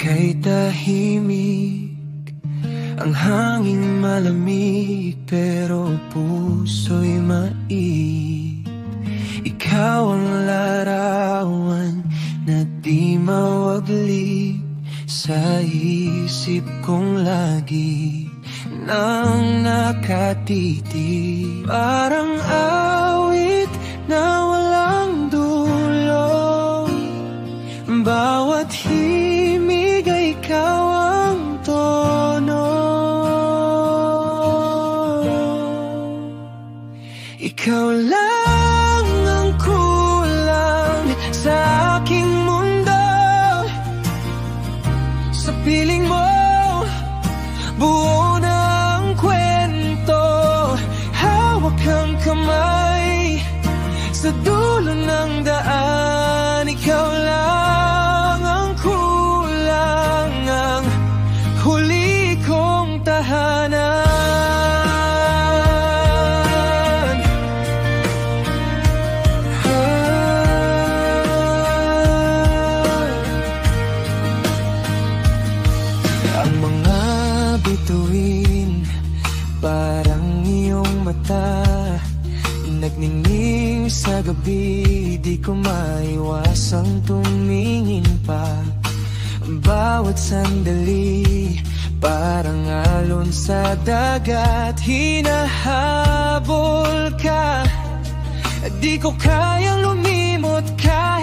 Ika'y tahimik, ang hangin malamig, pero puso'y mainit. Ikaw ang larawan na di mawaglit sa isip kong lagi nang nakatitig. Parang awit na walang dulo, bawat himig ay ikaw ang tono. Ikaw lang ang kulang sa aking mundo. Sa piling mo, buo na ang kwento. Hawak ang kamay sa dulo ng daan. Ikaw lang ang kulang, ang huli kong tahanan. Ang mga bituin, parang iyong mata, nagningning sa gabi, di ko maiwasang tumingin pa. Bawat sandali, parang alon sa dagat, hinahabol ka. Di ko kayang lumimot ka.